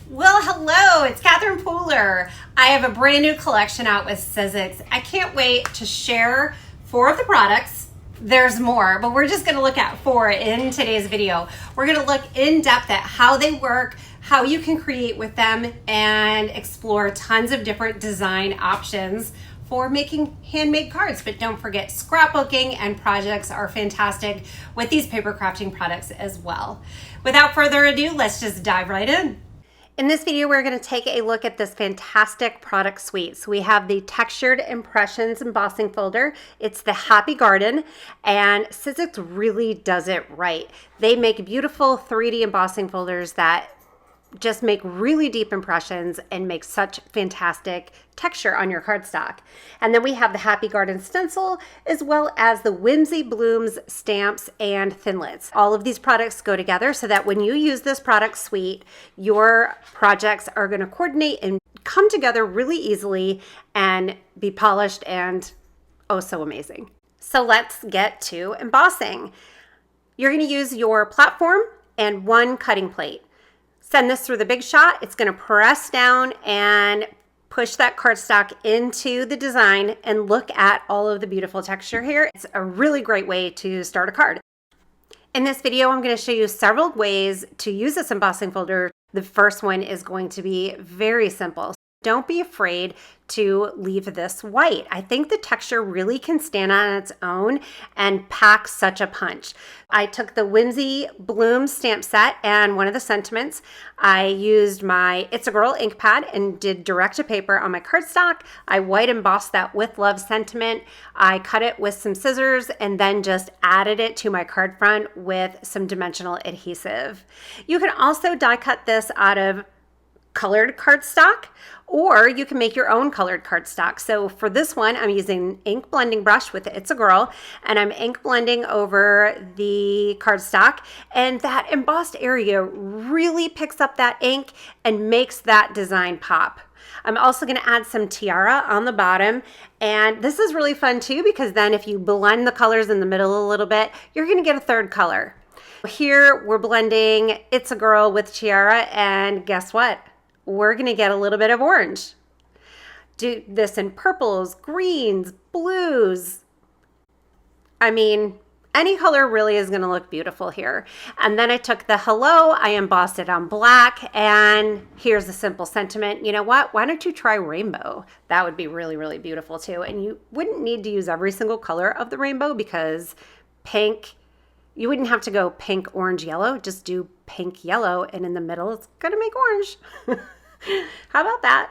Well, hello, it's Catherine Pooler. I have a brand new collection out with Sizzix. I can't wait to share 4 of the products. There's more, but we're just gonna look at 4 in today's video. We're gonna look in depth at how they work, how you can create with them, and explore tons of different design options for making handmade cards. But don't forget, scrapbooking and projects are fantastic with these paper crafting products as well. Without further ado, let's just dive right in. In this video, we're going to take a look at this fantastic product suite. So we have the Textured Impressions Embossing Folder. It's the Happy Garden, and Sizzix really does it right. They make beautiful 3D embossing folders that just make really deep impressions and make such fantastic texture on your cardstock. And then we have the Happy Garden Stencil, as well as the Whimsy Blooms stamps and thinlits. All of these products go together so that when you use this product suite, your projects are going to coordinate and come together really easily and be polished and oh so amazing. So let's get to embossing. You're going to use your platform and 1 cutting plate. Send this through the Big Shot. It's going to press down and push that cardstock into the design, and look at all of the beautiful texture here. It's a really great way to start a card. In this video, I'm going to show you several ways to use this embossing folder. The first one is going to be very simple. Don't be afraid to leave this white. I think the texture really can stand on its own and pack such a punch. I took the Whimsy Blooms stamp set, and one of the sentiments, I used my It's a Girl ink pad and did direct to paper on my cardstock. I white embossed that with love sentiment. I cut it with some scissors and then just added it to my card front with some dimensional adhesive. You can also die cut this out of colored cardstock, or you can make your own colored cardstock. So for this one, I'm using ink blending brush with It's a Girl, and I'm ink blending over the cardstock, and that embossed area really picks up that ink and makes that design pop. I'm also going to add some tiara on the bottom, and this is really fun too, because then if you blend the colors in the middle a little bit, you're going to get a third color. Here we're blending It's a Girl with tiara, and guess what? We're going to get a little bit of orange. Do this in purples, greens, blues. I mean, any color really is going to look beautiful here. And then I took the Hello, I embossed it on black, and here's a simple sentiment. You know what? Why don't you try rainbow? That would be really, really beautiful too. And you wouldn't need to use every single color of the rainbow, because pink, you wouldn't have to go pink, orange, yellow. Just do pink, yellow, and in the middle, it's going to make orange. How about that?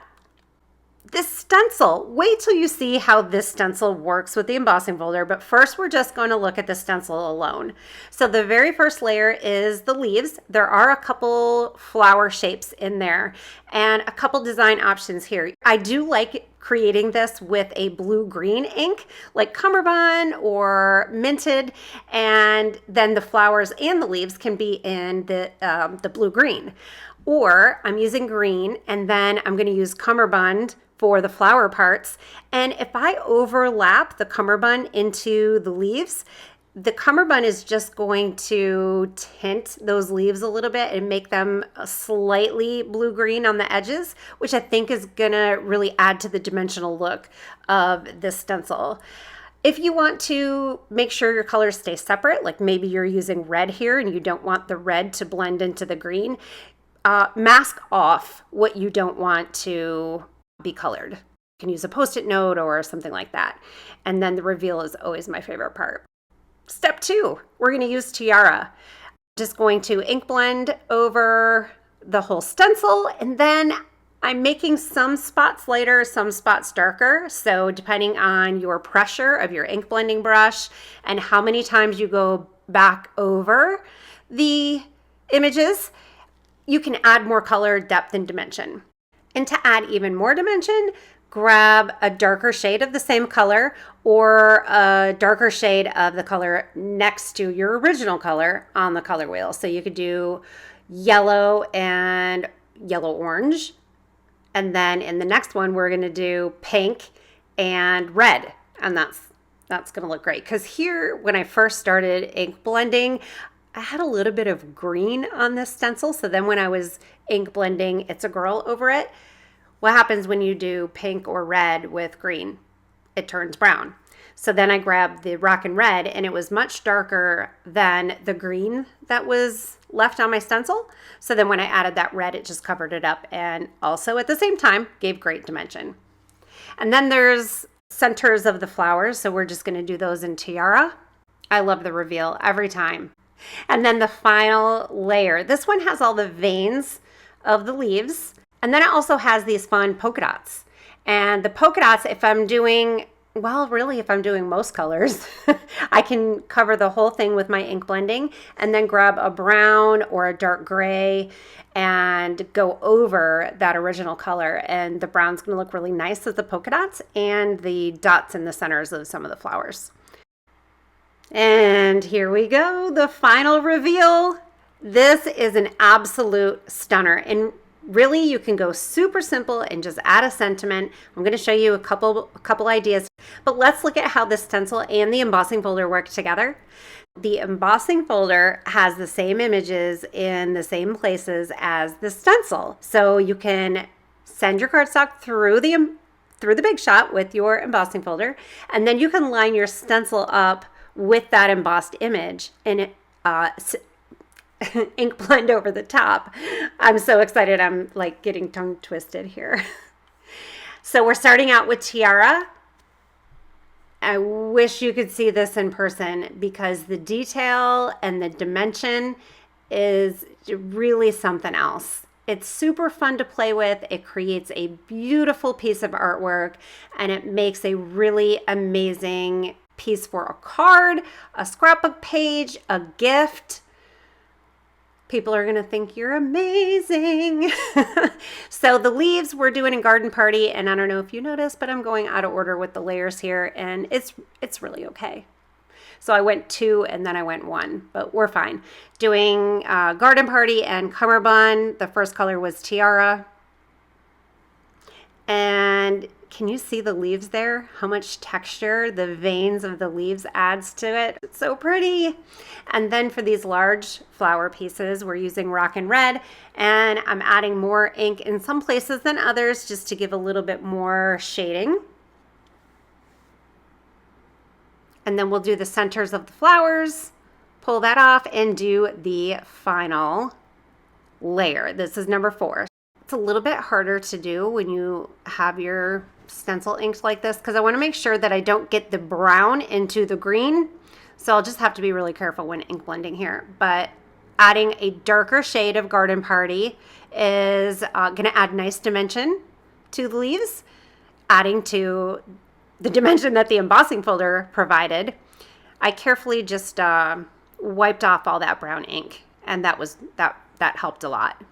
This stencil, wait till you see how this stencil works with the embossing folder, but first we're just going to look at the stencil alone. So the very first layer is the leaves. There are a couple flower shapes in there and a couple design options here. I do like creating this with a blue-green ink like cummerbund or minted, and then the flowers and the leaves can be in the blue-green. Or I'm using green, and then I'm going to use cummerbund for the flower parts. And if I overlap the cummerbund into the leaves, the cummerbund is just going to tint those leaves a little bit and make them slightly blue-green on the edges, which I think is going to really add to the dimensional look of this stencil. If you want to make sure your colors stay separate, like maybe you're using red here and you don't want the red to blend into the green, mask off what you don't want to be colored. You can use a Post-it note or something like that. And then the reveal is always my favorite part. Step 2, we're going to use tiara. Just going to ink blend over the whole stencil, and then I'm making some spots lighter, some spots darker. So depending on your pressure of your ink blending brush and how many times you go back over the images, you can add more color, depth, and dimension. And to add even more dimension, grab a darker shade of the same color or a darker shade of the color next to your original color on the color wheel. So you could do yellow and yellow-orange. And then in the next one, we're going to do pink and red. And that's going to look great. Because here, when I first started ink blending, I had a little bit of green on this stencil. So then when I was ink blending It's a Girl over it, what happens when you do pink or red with green? It turns brown. So then I grabbed the Rockin' Red, and it was much darker than the green that was left on my stencil. So then when I added that red, it just covered it up and also at the same time gave great dimension. And then there's centers of the flowers. So we're just going to do those in Tiara. I love the reveal every time. And then the final layer. This one has all the veins of the leaves. And then it also has these fun polka dots. And the polka dots, if I'm doing most colors, I can cover the whole thing with my ink blending and then grab a brown or a dark gray and go over that original color. And the brown's going to look really nice as the polka dots and the dots in the centers of some of the flowers. And here we go, the final reveal. This is an absolute stunner. And really, you can go super simple and just add a sentiment. I'm going to show you a couple ideas, but let's look at how the stencil and the embossing folder work together. The embossing folder has the same images in the same places as the stencil. So you can send your cardstock through the Big Shot with your embossing folder, and then you can line your stencil up with that embossed image and ink blend over the top. I'm so excited. I'm like getting tongue twisted here. So we're starting out with Tiara. I wish you could see this in person because the detail and the dimension is really something else. It's super fun to play with. It creates a beautiful piece of artwork, and it makes a really amazing piece for a card, a scrapbook page, a gift. People are going to think you're amazing. So the leaves we're doing a garden party, and I don't know if you noticed, but I'm going out of order with the layers here, and it's really okay. So I went 2 and then I went 1, but we're fine. Doing garden party and cummerbund. The first color was Tiara. And can you see the leaves there? How much texture the veins of the leaves adds to it. It's so pretty. And then for these large flower pieces, we're using Rockin' Red, and I'm adding more ink in some places than others just to give a little bit more shading. And then we'll do the centers of the flowers, pull that off, and do the final layer. This is number 4. It's a little bit harder to do when you have your stencil inked like this because I want to make sure that I don't get the brown into the green. So I'll just have to be really careful when ink blending here. But adding a darker shade of Garden Party is going to add nice dimension to the leaves, adding to the dimension that the embossing folder provided. I carefully just wiped off all that brown ink, and that helped a lot.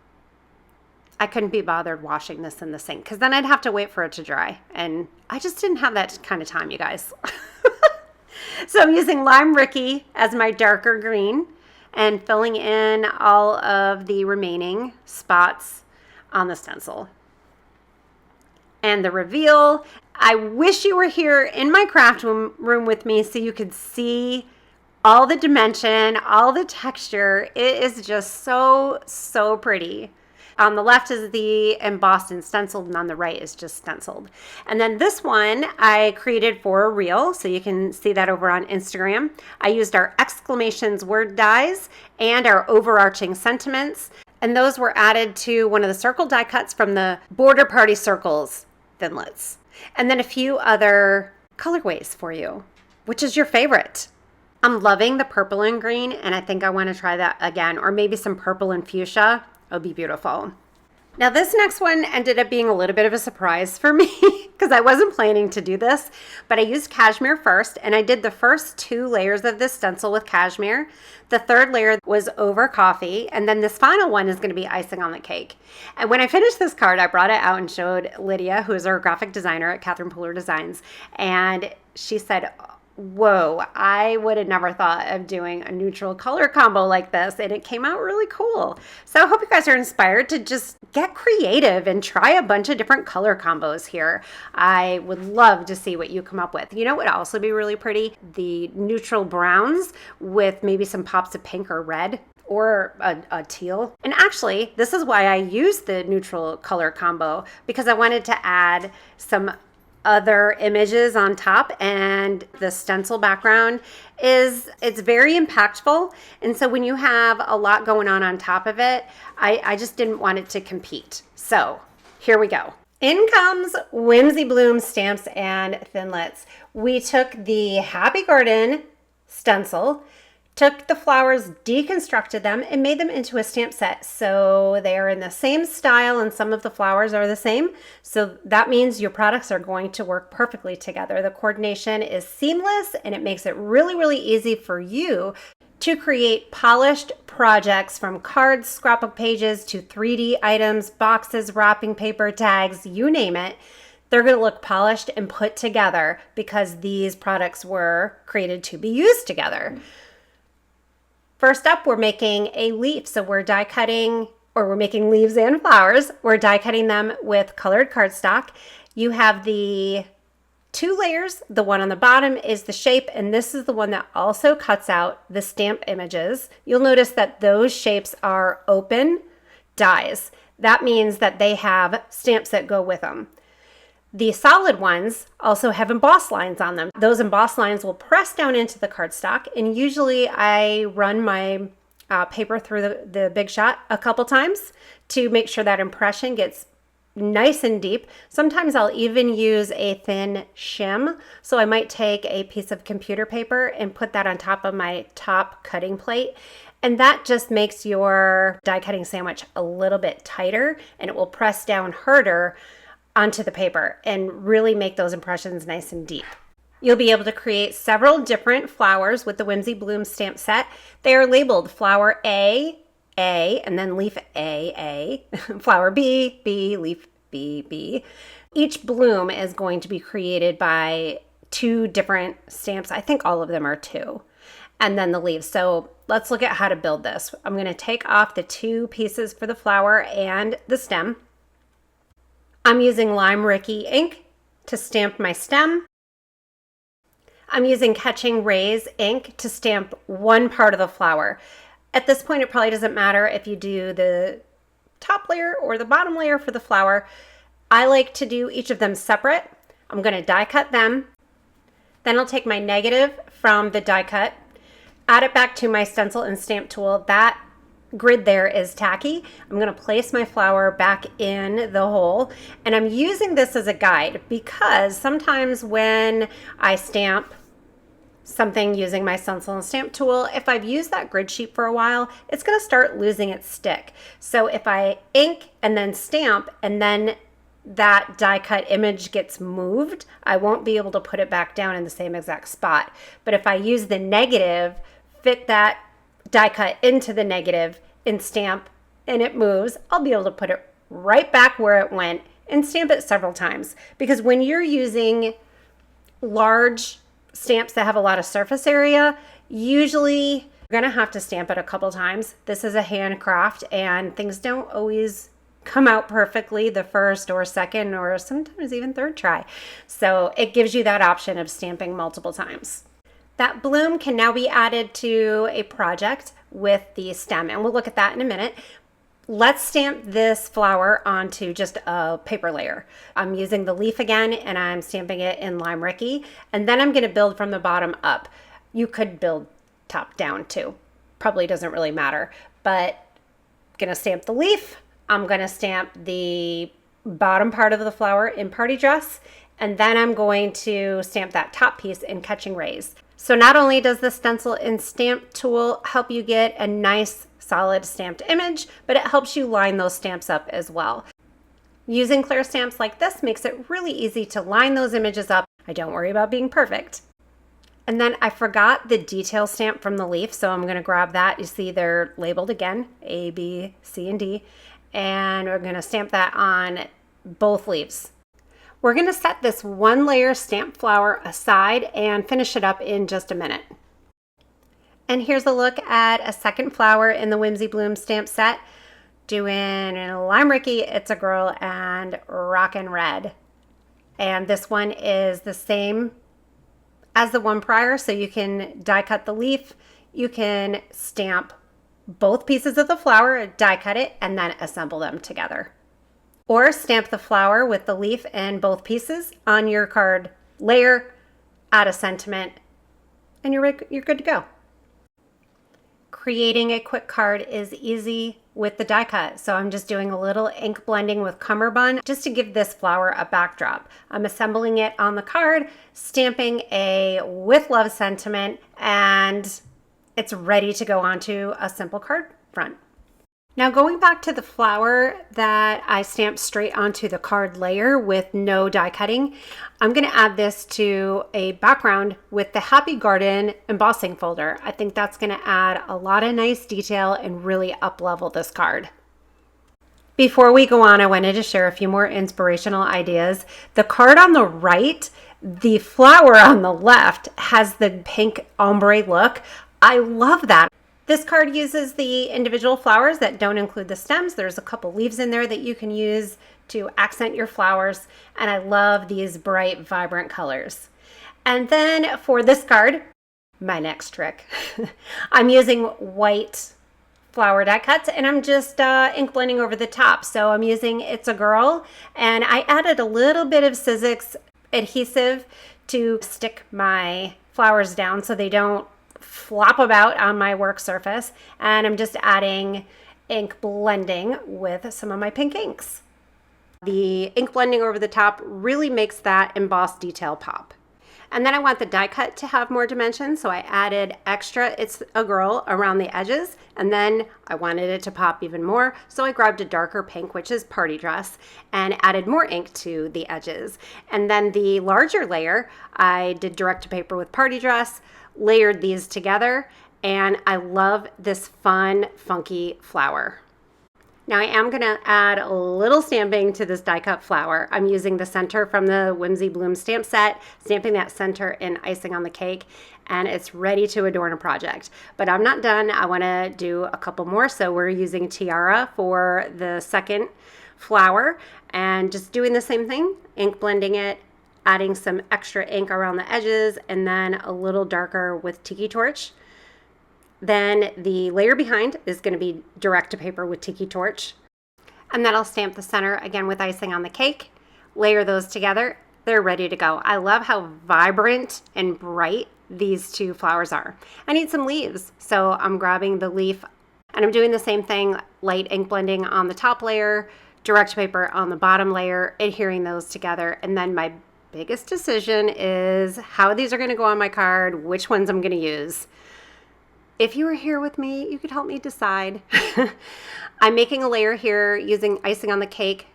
I couldn't be bothered washing this in the sink because then I'd have to wait for it to dry, and I just didn't have that kind of time, you guys. So I'm using Lime Ricky as my darker green and filling in all of the remaining spots on the stencil. And the reveal, I wish you were here in my craft room with me so you could see all the dimension, all the texture. It is just so, so pretty. On the left is the embossed and stenciled, and on the right is just stenciled. And then this one I created for a reel, so you can see that over on Instagram. I used our exclamations word dies and our overarching sentiments, and those were added to one of the circle die cuts from the Border Party Circles Thinlits. And then a few other colorways for you. Which is your favorite? I'm loving the purple and green, and I think I want to try that again, or maybe some purple and fuchsia. It'll be beautiful. Now this next one ended up being a little bit of a surprise for me because I wasn't planning to do this, but I used cashmere first, and I did the first 2 layers of this stencil with cashmere. The third layer was over coffee, and then this final one is going to be icing on the cake. And when I finished this card, I brought it out and showed Lydia, who is our graphic designer at Catherine Pooler Designs, and she said, whoa, I would have never thought of doing a neutral color combo like this, and it came out really cool. So I hope you guys are inspired to just get creative and try a bunch of different color combos here. I would love to see what you come up with. You know what would also be really pretty? The neutral browns with maybe some pops of pink or red, or a teal. And actually, this is why I used the neutral color combo, because I wanted to add some other images on top, and the stencil background it's very impactful, and so when you have a lot going on top of it, I just didn't want it to compete. So here we go. In comes Whimsy Blooms stamps and thinlits. We took the Happy Garden stencil, took the flowers, deconstructed them, and made them into a stamp set. So they are in the same style, and some of the flowers are the same. So that means your products are going to work perfectly together. The coordination is seamless, and it makes it really, really easy for you to create polished projects, from cards, scrapbook pages, to 3D items, boxes, wrapping paper, tags, you name it. They're going to look polished and put together because these products were created to be used together. First up, we're making a leaf. So we're die cutting, or we're making leaves and flowers. We're die cutting them with colored cardstock. You have the 2 layers. The one on the bottom is the shape, and this is the one that also cuts out the stamp images. You'll notice that those shapes are open dies. That means that they have stamps that go with them. The solid ones also have embossed lines on them. Those embossed lines will press down into the cardstock, and usually I run my paper through the Big Shot a couple times to make sure that impression gets nice and deep. Sometimes I'll even use a thin shim. So I might take a piece of computer paper and put that on top of my top cutting plate. And that just makes your die cutting sandwich a little bit tighter, and it will press down harder onto the paper and really make those impressions nice and deep. You'll be able to create several different flowers with the Whimsy Blooms stamp set. They are labeled flower A, and then leaf A, flower B, leaf B. Each bloom is going to be created by 2 different stamps. I think all of them are 2. And then the leaves. So let's look at how to build this. I'm going to take off the 2 pieces for the flower and the stem. I'm using Lime Ricky ink to stamp my stem. I'm using Catching Rays ink to stamp one part of the flower. At this point, it probably doesn't matter if you do the top layer or the bottom layer for the flower. I like to do each of them separate. I'm going to die cut them. Then I'll take my negative from the die cut, add it back to my stencil and stamp tool. That grid there is tacky. I'm going to place my flower back in the hole, and I'm using this as a guide because sometimes when I stamp something using my stencil and stamp tool, if I've used that grid sheet for a while, it's going to start losing its stick. So if I ink and then stamp, and then that die cut image gets moved, I won't be able to put it back down in the same exact spot. But if I use the negative, fit that die cut into the negative and stamp, and it moves, I'll be able to put it right back where it went and stamp it several times. Because when you're using large stamps that have a lot of surface area, usually you're gonna have to stamp it a couple times. This is a handcraft, and things don't always come out perfectly the first or second or sometimes even third try. So it gives you that option of stamping multiple times. That bloom can now be added to a project with the stem, and we'll look at that in a minute. Let's stamp this flower onto just a paper layer. I'm using the leaf again, and I'm stamping it in Lime Ricky, and then I'm going to build from the bottom up. You could build top down too. Probably doesn't really matter, but I'm going to stamp the leaf. I'm going to stamp the bottom part of the flower in Party Dress, and then I'm going to stamp that top piece in Catching Rays. So not only does the stencil and stamp tool help you get a nice solid stamped image, but it helps you line those stamps up as well. Using clear stamps like this makes it really easy to line those images up. I don't worry about being perfect. And then I forgot the detail stamp from the leaf, so I'm going to grab that. You see they're labeled again, A, B, C, and D, and we're going to stamp that on both leaves. We're going to set this 1 layer stamped flower aside and finish it up in just a minute. And here's a look at a second flower in the Whimsy Blooms stamp set, doing Lime Ricky, It's a Girl, and Rockin' Red. And this one is the same as the one prior, so you can die cut the leaf, you can stamp both pieces of the flower, die cut it, and then assemble them together. Or stamp the flower with the leaf and both pieces on your card layer, add a sentiment, and you're good to go. Creating a quick card is easy with the die cut, so I'm just doing a little ink blending with cummerbund just to give this flower a backdrop. I'm assembling it on the card, stamping a with love sentiment, and it's ready to go onto a simple card front. Now going back to the flower that I stamped straight onto the card layer with no die cutting, I'm going to add this to a background with the Happy Garden Embossing Folder. I think that's going to add a lot of nice detail and really up level this card. Before we go on, I wanted to share a few more inspirational ideas. The card on the right, the flower on the left has the pink ombre look. I love that. This card uses the individual flowers that don't include the stems. There's a couple leaves in there that you can use to accent your flowers, and I love these bright, vibrant colors. And then for this card, my next trick, I'm using white flower die cuts, and I'm just ink blending over the top. So I'm using It's a Girl, and I added a little bit of Sizzix adhesive to stick my flowers down so they don't flop about on my work surface, and I'm just adding ink blending with some of my pink inks. The ink blending over the top really makes that embossed detail pop. And then I want the die cut to have more dimension, so I added extra It's a Girl around the edges, and then I wanted it to pop even more, so I grabbed a darker pink, which is Party Dress, and added more ink to the edges. And then the larger layer, I did direct to paper with Party Dress, layered these together, and I love this fun, funky flower. Now I am going to add a little stamping to this die cut flower. I'm using the center from the Whimsy Blooms stamp set, stamping that center in icing on the cake, and it's ready to adorn a project. But I'm not done. I want to do a couple more, so we're using Tiara for the second flower, and just doing the same thing, ink blending it, adding some extra ink around the edges, and then a little darker with Tiki Torch. Then the layer behind is going to be direct to paper with Tiki Torch. And then I'll stamp the center again with icing on the cake, layer those together. They're ready to go. I love how vibrant and bright these two flowers are. I need some leaves, so I'm grabbing the leaf, and I'm doing the same thing, light ink blending on the top layer, direct to paper on the bottom layer, adhering those together, and then my biggest decision is how these are going to go on my card, which ones I'm going to use. If you were here with me, you could help me decide. I'm making a layer here using icing on the cake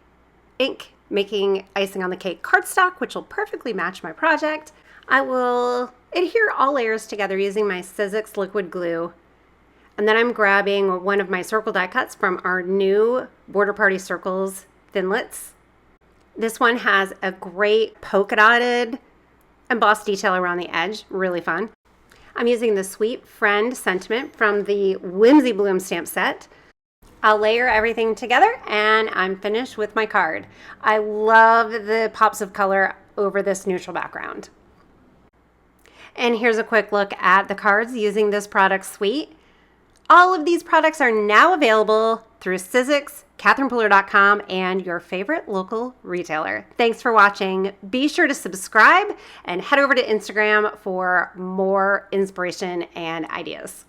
ink, making icing on the cake cardstock, which will perfectly match my project. I will adhere all layers together using my Sizzix liquid glue. And then I'm grabbing one of my circle die cuts from our new Border Party Circles Thinlits. This one has a great polka dotted embossed detail around the edge, really fun. I'm using the Sweet Friend sentiment from the Whimsy Blooms stamp set. I'll layer everything together and I'm finished with my card. I love the pops of color over this neutral background. And here's a quick look at the cards using this product suite. All of these products are now available through Sizzix, CatherinePooler.com, and your favorite local retailer. Thanks for watching. Be sure to subscribe and head over to Instagram for more inspiration and ideas.